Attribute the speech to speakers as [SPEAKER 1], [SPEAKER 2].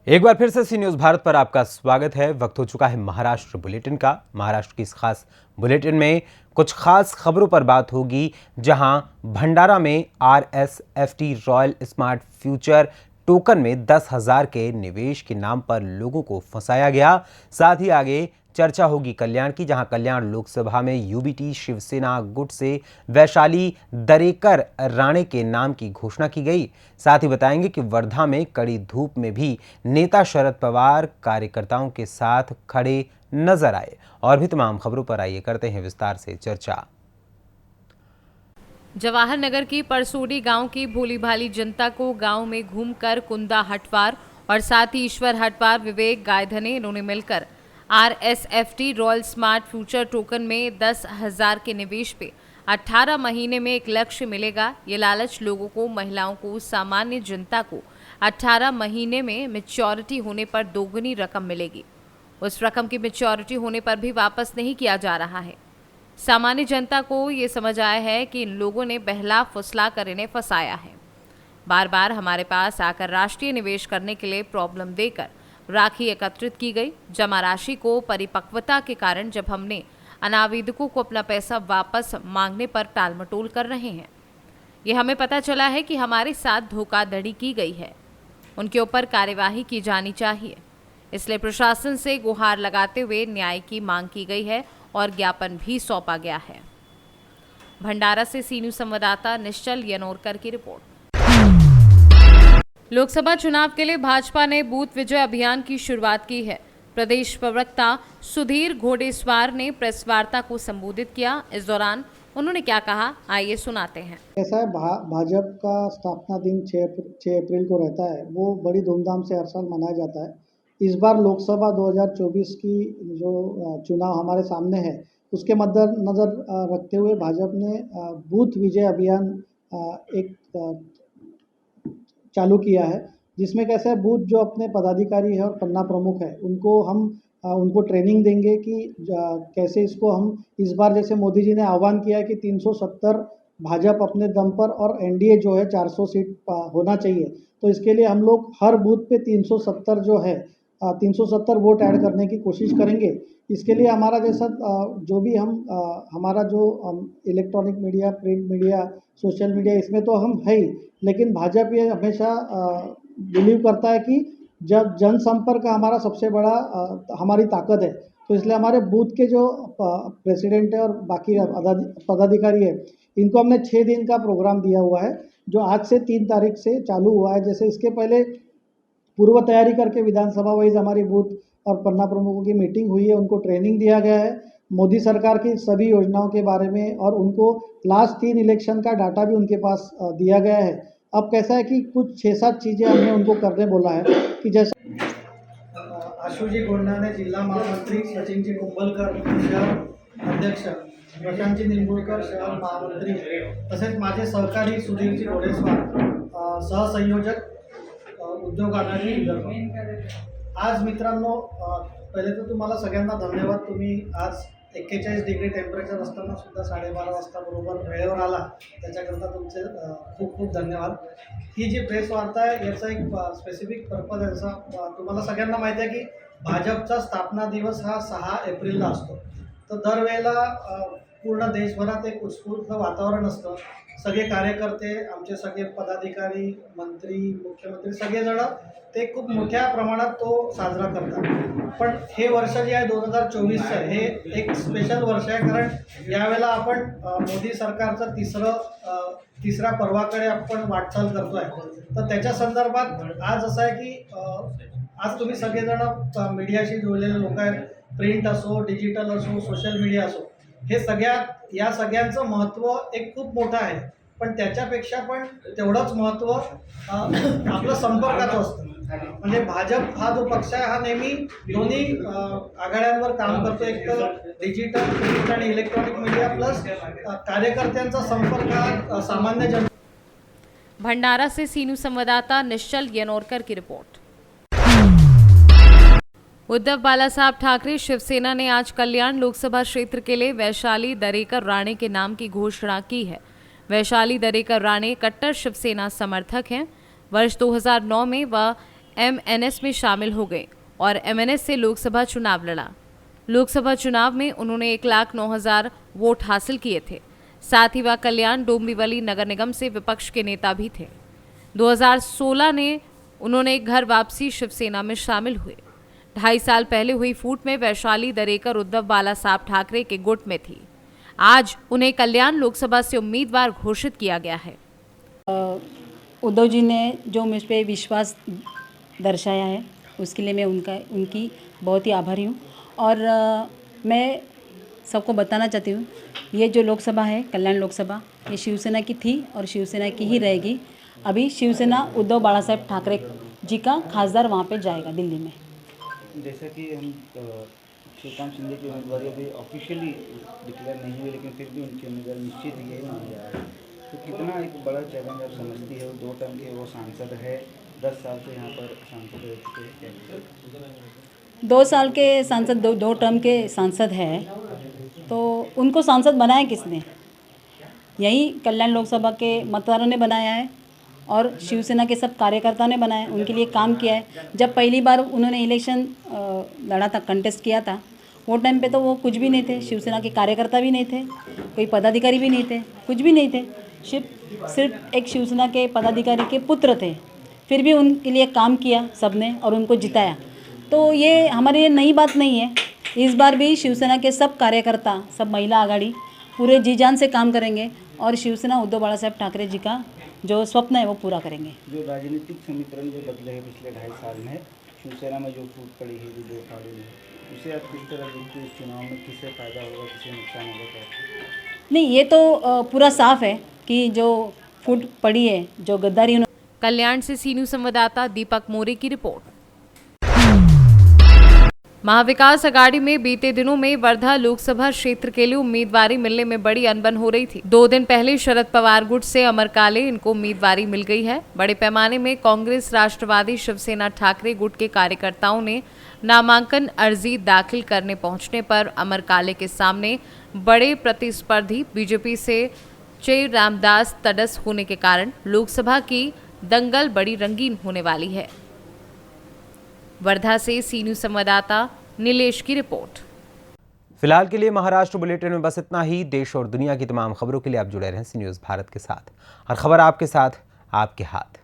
[SPEAKER 1] एक बार फिर से सी न्यूज़ भारत पर आपका स्वागत है। वक्त हो चुका है महाराष्ट्र बुलेटिन का। महाराष्ट्र की इस खास बुलेटिन में कुछ खास खबरों पर बात होगी, जहां भंडारा में RSFT royal smart future token में 10,000 के निवेश के नाम पर लोगों को फंसाया गया। साथ ही आगे चर्चा होगी कल्याण की, जहां कल्याण लोकसभा में यूबीटी शिवसेना गुट से वैशाली दरेकर राणे के नाम की घोषणा की गई। साथ ही बताएंगे कि वर्धा में कड़ी धूप में भी नेता शरद पवार कार्यकर्ताओं के साथ खड़े नजर आए। और भी तमाम खबरों पर आइए करते हैं विस्तार से चर्चा।
[SPEAKER 2] जवाहर नगर की परसोडी गांव की भोली भाली जनता को गांव में घूमकर कुंदा हटवार और साथ ही ईश्वर हटवार, विवेक गायधने, इन्होंने मिलकर RSFT royal smart future token में 10,000 के निवेश पे 18 महीने में 1 लक्ष्य मिलेगा। ये लालच लोगों को, महिलाओं को, सामान्य जनता को 18 महीने में मैच्योरिटी होने पर दोगुनी रकम मिलेगी। उस रकम की मैच्योरिटी होने पर भी वापस नहीं किया जा रहा है। सामान्य जनता को ये समझ आया है कि इन लोगों ने बहला फुसला कर इन्हें फंसाया है। बार बार हमारे पास आकर राष्ट्रीय निवेश करने के लिए प्रॉब्लम देकर राखी एकत्रित की गई। जमा राशि को परिपक्वता के कारण जब हमने अनावेदकों को अपना पैसा वापस मांगने पर टालमटोल कर रहे हैं। ये हमें पता चला है कि हमारे साथ धोखाधड़ी की गई है, उनके ऊपर कार्यवाही की जानी चाहिए। इसलिए प्रशासन से गुहार लगाते हुए न्याय की मांग की गई है और ज्ञापन भी सौंपा गया है। भंडारा से सी न्यूज़ संवाददाता निश्चल यनोरकर की रिपोर्ट। लोकसभा चुनाव के लिए भाजपा ने बूथ विजय अभियान की शुरुआत की है। प्रदेश प्रवक्ता सुधीर घोडेस्वार ने प्रेस वार्ता को संबोधित किया। इस दौरान उन्होंने क्या कहा, आइए सुनाते हैं।
[SPEAKER 3] ऐसा है, भाजपा का स्थापना दिन 6 अप्रैल को रहता है। वो बड़ी धूमधाम से हर साल मनाया जाता है। इस बार लोकसभा 2024 की जो चुनाव हमारे सामने है, उसके मद्देनजर रखते हुए भाजपा ने बूथ विजय अभियान एक चालू किया है, जिसमें कैसे बूथ जो अपने पदाधिकारी है और पन्ना प्रमुख है, उनको ट्रेनिंग देंगे कि कैसे इसको हम इस बार, जैसे मोदी जी ने आह्वान किया है कि 370 भाजपा अपने दम पर और एनडीए जो है 400 सीट होना चाहिए, तो इसके लिए हम लोग हर बूथ पे 370 जो है 370 वोट ऐड करने की कोशिश करेंगे। इसके लिए हमारा जैसा जो भी हमारा जो electronic media, print media, social media, इसमें तो हम है ही, लेकिन भाजपा ये हमेशा बिलीव करता है कि जब जनसंपर्क हमारा सबसे बड़ा हमारी ताकत है। तो इसलिए हमारे बूथ के जो प्रेसिडेंट है और बाकी पदाधिकारी है, इनको हमने 6 दिन का प्रोग्राम दिया हुआ है, जो आज से 3 तारीख से चालू हुआ है। जैसे इसके पहले पूर्व तैयारी करके विधानसभा वाइज हमारी बूथ और पन्ना प्रमुखों की मीटिंग हुई है, उनको ट्रेनिंग दिया गया है मोदी सरकार की सभी योजनाओं के बारे में, और उनको लास्ट 3 इलेक्शन का डाटा भी उनके पास दिया गया है। अब कैसा है कि कुछ 6-7 चीज़ें हमने उनको करने बोला है कि जैसे आशुजी गोंडाने जिल्हा महामंत्री, सचिनजी कुंभलकर शहर अध्यक्ष, प्रशांतजी निंबुळकर शहर महामंत्री, तसेच माझे सहकारी सुधीरजी घोडेस्वार सहसंयोजक उद्योग आघाडी विदर्भ। आज मित्रांनो, पहिले तर तुम्हाला सगळ्यांना धन्यवाद। तुम्ही आज 41 डिग्री टेम्परेचर असताना सुद्धा 12:30 वाजता बरोबर वेळेवर आला, त्याच्याकरता तुमचे खूप खूप धन्यवाद। ही जी प्रेस वार्ता आहे, याचा एक स्पेसिफिक पर्पज आहे। जसा तुम्हाला सगळ्यांना माहिती आहे की भाजपचा स्थापना दिवस हा 6 एप्रिलला असतो। तर दरवेळेला पूर्ण देशभरात एक उत्स्फूर्त वातावरण असतं। सगळे कार्यकर्ते, आमचे सगळे पदाधिकारी, मंत्री, मुख्यमंत्री सगळेजण ते खूप मोठ्या प्रमाणात तो साजरा करतात। पण हे वर्ष जे आहे 2024चं, हे एक स्पेशल वर्ष आहे, कारण यावेळेला आपण मोदी सरकारचं तिसऱ्या पर्वाकडे आपण वाटचाल करतोय। तर त्याच्या संदर्भात आज असं आहे की आज तुम्ही सगळेजण मीडियाशी जोडलेले लोक आहेत, प्रिंट असो, डिजिटल असो, सोशल मीडिया असो, हे या सगळ्यांचं महत्त्व एक खूप मोठं आहे। पण त्याच्यापेक्षा पण तेवढंच महत्त्व आपलं संपर्काचं असतं। म्हणजे भाजप हा जो पक्ष आहे, हा नेहमी दोन्ही आघाड्यांवर काम करतो। एक तर डिजिटल, प्रिंट आणि इलेक्ट्रॉनिक मीडिया प्लस कार्यकर्त्यांचा संपर्क हा सामान्य जन।
[SPEAKER 2] भंडारा से सी न्यूज़ संवाददाता निश्चल यनोरकर की रिपोर्ट। उद्धव बालासाहब ठाकरे शिवसेना ने आज कल्याण लोकसभा क्षेत्र के लिए वैशाली दरेकर राणे के नाम की घोषणा की है। वैशाली दरेकर राणे कट्टर शिवसेना समर्थक हैं। वर्ष 2009 में वह एमएनएस में शामिल हो गए और एमएनएस से लोकसभा चुनाव लड़ा। लोकसभा चुनाव में उन्होंने 1,09,000 वोट हासिल किए थे। साथ ही वह कल्याण डोंबिवली नगर निगम से विपक्ष के नेता भी थे। 2016 में उन्होंने घर वापसी शिवसेना में शामिल हुए। 2.5 साल पहले हुई फूट में वैशाली दरेकर उद्धव बाला साहब ठाकरे के गुट में थी। आज उन्हें कल्याण लोकसभा से उम्मीदवार घोषित किया गया है।
[SPEAKER 4] उद्धव जी ने जो मुझ पर विश्वास दर्शाया है उसके लिए मैं उनकी बहुत ही आभारी हूँ। और मैं सबको बताना चाहती हूँ, ये जो लोकसभा है कल्याण लोकसभा, ये शिवसेना की थी और शिवसेना की ही रहेगी। अभी शिवसेना उद्धव बाला साहब ठाकरे जी का खासदार वहाँ पे जाएगा दिल्ली में।
[SPEAKER 5] जैसा कि हम श्रीकांत शिंदे की उम्मीदवारी अभी ऑफिशियली डिक्लेयर नहीं हुई, लेकिन फिर भी उनकी उम्मीदवार निश्चित ही है माना जा रहा है, तो कितना एक बड़ा चैलेंज आप समझती है? 2 टर्म के वो सांसद है, 10 साल से यहाँ पर सांसद रह चुके हैं।
[SPEAKER 4] 2 साल के सांसद, 2 टर्म के सांसद है, तो उनको सांसद बनाया किसने? यही कल्याण लोकसभा के मतदारों ने बनाया है और शिवसेना के सब कार्यकर्ताओं ने बनाया, उनके लिए काम किया है। जब पहली बार उन्होंने इलेक्शन लड़ा था, कंटेस्ट किया था, वो टाइम पे तो वो कुछ भी नहीं थे, शिवसेना के कार्यकर्ता भी नहीं थे, कोई पदाधिकारी भी नहीं थे, कुछ भी नहीं थे, सिर्फ एक शिवसेना के पदाधिकारी के पुत्र थे। फिर भी उनके लिए काम किया सबने और उनको जिताया। तो ये हमारे लिए नई बात नहीं है। इस बार भी शिवसेना के सब कार्यकर्ता, सब महिला आघाड़ी पूरे जी जान से काम करेंगे और शिवसेना उद्धव बाला साहब ठाकरे जी का जो स्वप्न है वो पूरा करेंगे।
[SPEAKER 5] जो राजनीतिक समीकरण जो बदले हैं पिछले 2.5 साल में, शिवसेना में जो फूट पड़ी है, जो 2 फाड़ी है, उसे आप किस तरह देखते हैं? इस चुनाव में किससे फायदा होगा, किससे नुकसान होगा?
[SPEAKER 4] नहीं, ये तो पूरा साफ है कि जो फूट पड़ी है, जो गद्दारी।
[SPEAKER 2] कल्याण से सीनू संवाददाता दीपक मोरे की रिपोर्ट। महाविकास अघाड़ी में बीते दिनों में वर्धा लोकसभा क्षेत्र के लिए उम्मीदवारी मिलने में बड़ी अनबन हो रही थी। 2 दिन पहले शरद पवार गुट से अमर काले इनको उम्मीदवारी मिल गई है। बड़े पैमाने में कांग्रेस, राष्ट्रवादी, शिवसेना, ठाकरे गुट के कार्यकर्ताओं ने नामांकन अर्जी दाखिल करने पहुंचने पर अमर काले के सामने बड़े प्रतिस्पर्धी बीजेपी से चे रामदास तटस्थ होने के कारण लोकसभा की दंगल बड़ी रंगीन होने वाली है। वर्धा से सीनू संवाददाता नीलेश की रिपोर्ट।
[SPEAKER 1] फिलहाल के लिए महाराष्ट्र बुलेटिन में बस इतना ही। देश और दुनिया की तमाम खबरों के लिए आप जुड़े रहें सी न्यूज़ भारत के साथ। हर खबर आपके साथ, आपके हाथ।